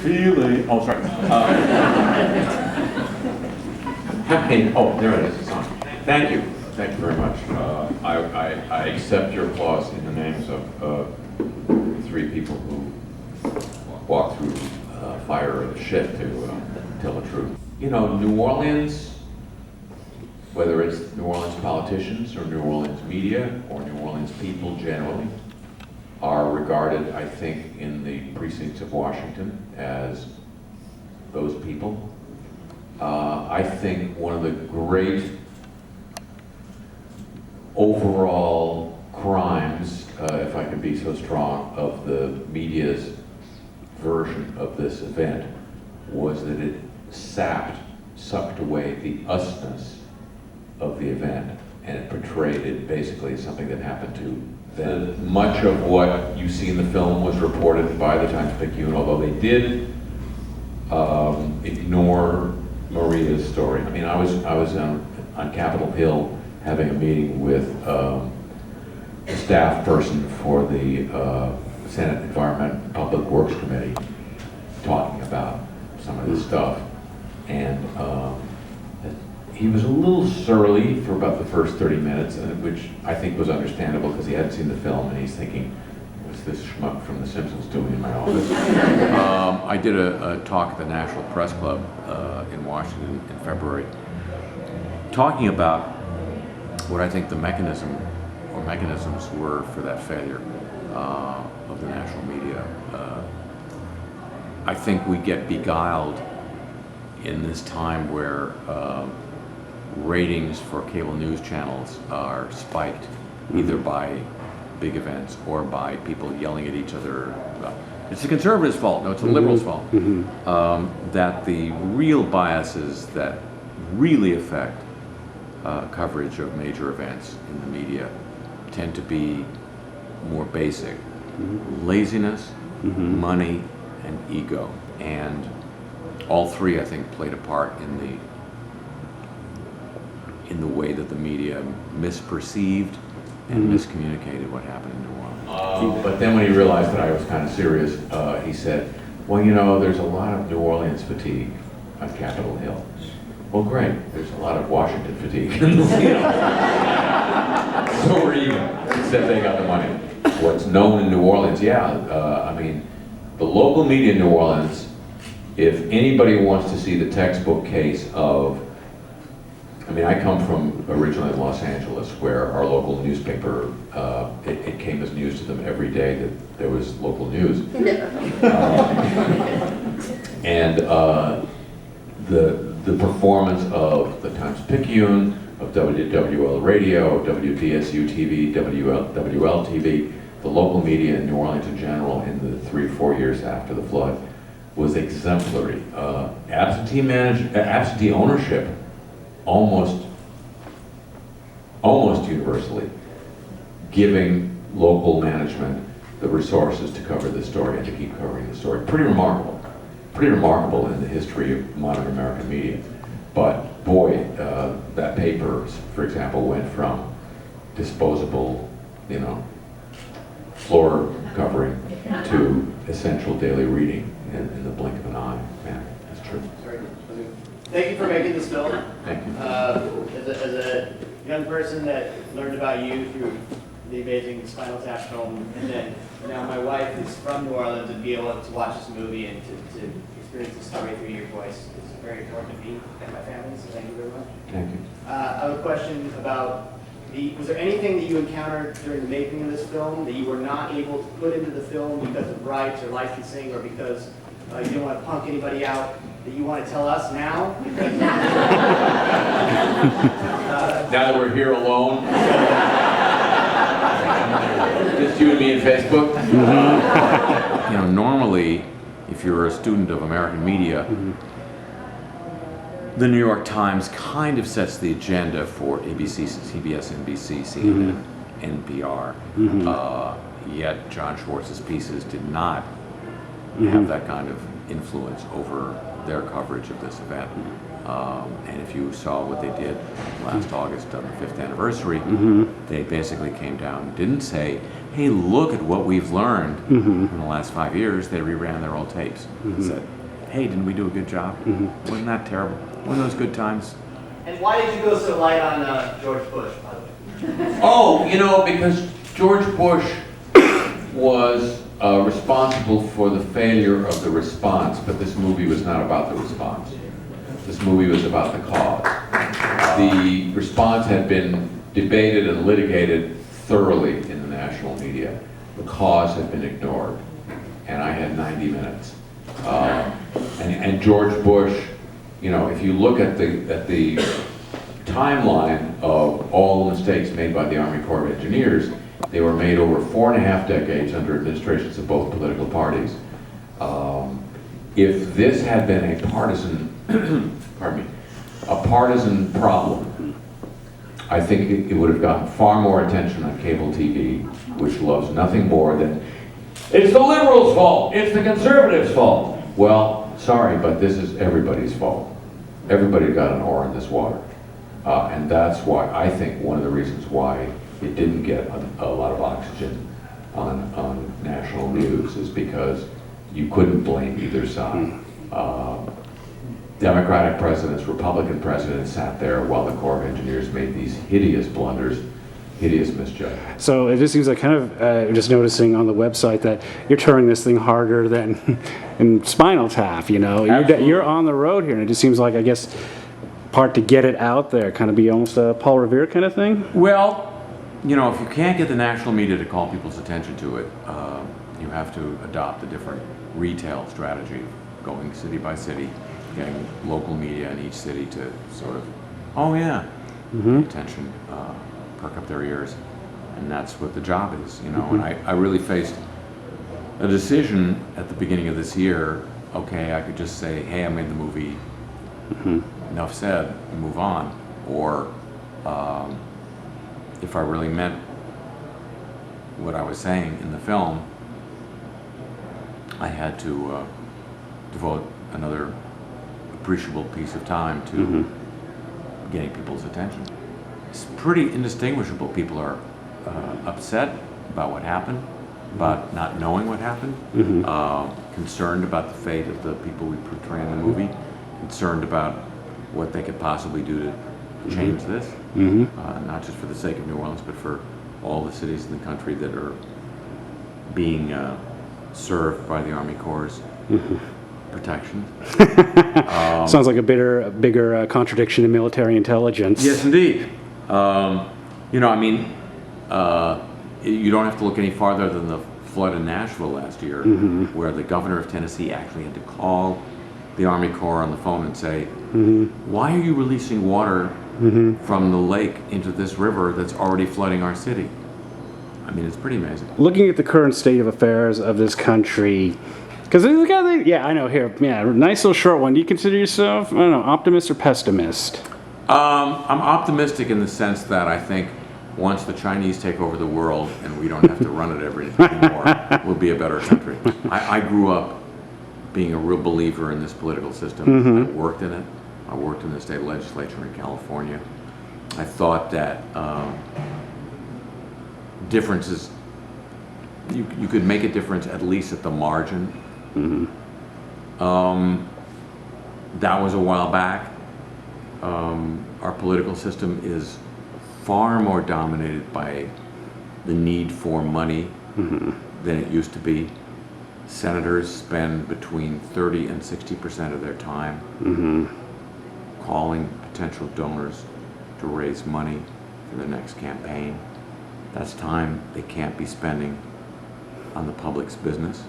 feeling. Oh, sorry. Oh, there it is. It's on. Thank you. Thank you very much. I accept your applause in the names of three people who walked through fire or the shit to tell the truth. You know, New Orleans, whether it's New Orleans politicians or New Orleans media or New Orleans people generally, are regarded, I think, in the precincts of Washington as those people. I think one of the great overall crimes, if I can be so strong, of the media's version of this event was that it sucked away the usness of the event, and it portrayed it basically as something that happened to them. Much of what you see in the film was reported by the Times-Picayune, although they did ignore Maria's story. I mean, I was on Capitol Hill having a meeting with a staff person for the Senate Environment and Public Works Committee, talking about some of this stuff, and he was a little surly for about the first 30 minutes, which I think was understandable because he hadn't seen the film and he's thinking, what's this schmuck from The Simpsons doing in my office? I did a talk at the National Press Club in Washington in February, talking about what I think the mechanism or mechanisms were for that failure of the national media. I think we get beguiled in this time where ratings for cable news channels are spiked either by big events or by people yelling at each other. It's the conservatives' fault. No, it's the liberals' fault. That the real biases that really affect coverage of major events in the media tend to be more basic. Laziness, money, and ego. And all three, I think, played a part in the way that the media misperceived and miscommunicated what happened in New Orleans. But then when he realized that I was kind of serious, he said, well, you know, there's a lot of New Orleans fatigue on Capitol Hill. Well, great, there's a lot of Washington fatigue. You know. So we're even, except they got the money. What's known in New Orleans, I mean, the local media in New Orleans, if anybody wants to see the textbook case of, I mean, I come from originally Los Angeles, where our local newspaper, it came as news to them every day that there was local news. And the performance of the Times-Picayune, of WWL Radio, WDSU TV, WL TV, the local media in New Orleans in general in the 3 or 4 years after the flood was exemplary. Absentee ownership almost universally, giving local management the resources to cover the story and to keep covering the story. Pretty remarkable in the history of modern American media. But boy, that paper, for example, went from disposable, you know, floor covering to essential daily reading in the blink of an eye. Man, that's true. Thank you for making this film. Thank you. As a young person that learned about you through the amazing Spinal Tap film, and then now my wife is from New Orleans, and be able to watch this movie and to experience the story through your voice is very important to me and my family, so thank you very much. Thank you. I have a question about was there anything that you encountered during the making of this film that you were not able to put into the film because of rights or licensing, or because you didn't want to punk anybody out, that you want to tell us now? Now that we're here alone, just you and me and Facebook. You know, normally, if you're a student of American media, the New York Times kind of sets the agenda for ABC, CBS, NBC, CNN, NPR. Yet John Schwartz's pieces did not have that kind of influence over their coverage of this event. And if you saw what they did last August on the 5th anniversary, they basically came down and didn't say, hey, look at what we've learned in the last 5 years. They reran their old tapes and said, hey, didn't we do a good job? Wasn't that terrible? Weren't those good times? And why did you go so light on George Bush, by the way? Oh, because George Bush was responsible for the failure of the response, but this movie was not about the response. This movie was about the cause. The response had been debated and litigated thoroughly in the national media. The cause had been ignored, and I had 90 minutes. And George Bush, if you look at the timeline of all the mistakes made by the Army Corps of Engineers, they were made over 4.5 decades under administrations of both political parties. If this had been a partisan, pardon me, a partisan problem, I think it would have gotten far more attention on cable TV, which loves nothing more than, it's the liberals' fault, it's the conservatives' fault. Well, sorry, but this is everybody's fault. Everybody got an oar in this water. And that's why, I think, one of the reasons why it didn't get a lot of oxygen on national news is because you couldn't blame either side. Democratic presidents, Republican presidents sat there while the Corps of Engineers made these hideous blunders, hideous misjudgments. So it just seems like kind of just noticing on the website that you're touring this thing harder than in Spinal Tap, Absolutely. You're on the road here, and it just seems like, I guess, part to get it out there, kind of be almost a Paul Revere kind of thing? Well, if you can't get the national media to call people's attention to it, you have to adopt a different retail strategy, going city by city, getting local media in each city to sort of, oh yeah, pay attention, perk up their ears. And that's what the job is, And I really faced a decision at the beginning of this year. Okay, I could just say, hey, I made the movie, enough said, and move on. Or if I really meant what I was saying in the film, I had to devote another appreciable piece of time to getting people's attention. It's pretty indistinguishable. People are upset about what happened, about not knowing what happened, concerned about the fate of the people we portray in the movie, concerned about what they could possibly do to change this, not just for the sake of New Orleans, but for all the cities in the country that are being served by the Army Corps' protection. Sounds like a bigger contradiction in military intelligence. Yes, indeed. You don't have to look any farther than the flood in Nashville last year, where the governor of Tennessee actually had to call the Army Corps on the phone and say, why are you releasing water from the lake into this river that's already flooding our city? I mean, it's pretty amazing. Looking at the current state of affairs of this country, because I know here, nice little short one. Do you consider yourself, I don't know, optimist or pessimist? I'm optimistic in the sense that I think once the Chinese take over the world and we don't have to run it anymore, we'll be a better country. I grew up being a real believer in this political system. I worked in it. I worked in the state legislature in California. I thought that differences, you could make a difference at least at the margin. That was a while back. Our political system is far more dominated by the need for money than it used to be. Senators spend between 30 and 60% of their time calling potential donors to raise money for their next campaign. That's time they can't be spending on the public's business.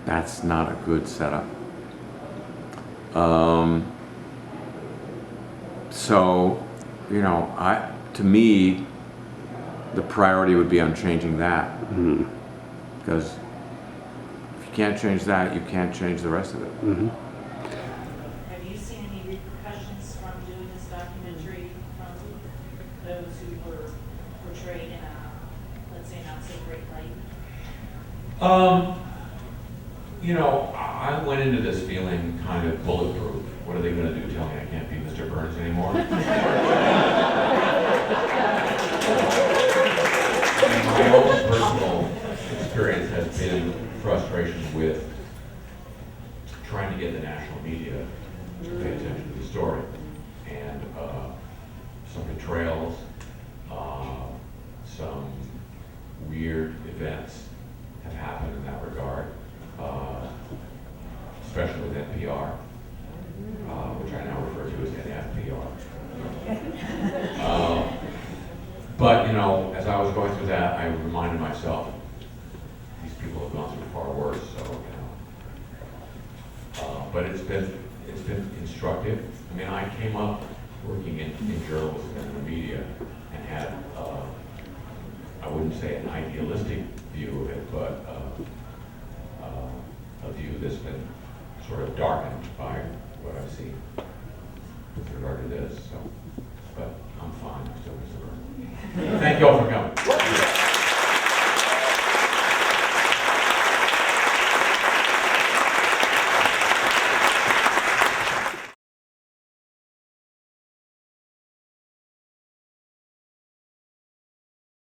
That's not a good setup. So, to me, the priority would be on changing that. Because if you can't change that, you can't change the rest of it. Have you seen any repercussions from doing this documentary from those who were portrayed in a, let's say, not so great light? I went into this feeling kind of bulletproof. what are they going to do? Tell me I can't be Mr. Burns anymore? My own personal experience has been frustration with trying to get the national media to pay attention to the story. And some betrayals, some weird events have happened in that regard, especially with NPR, which I now refer to as NFPR. But, you know, as I was going through that, I reminded myself, these people have gone through far worse, so, you know. But it's been instructive. I mean, I came up working in journalism and the media and had, I wouldn't say an idealistic view of it, but a view that's been sort of darkened by what I've seen with regard to this. So, but I'm fine. I'm still Mr. Burns. Thank you all for coming.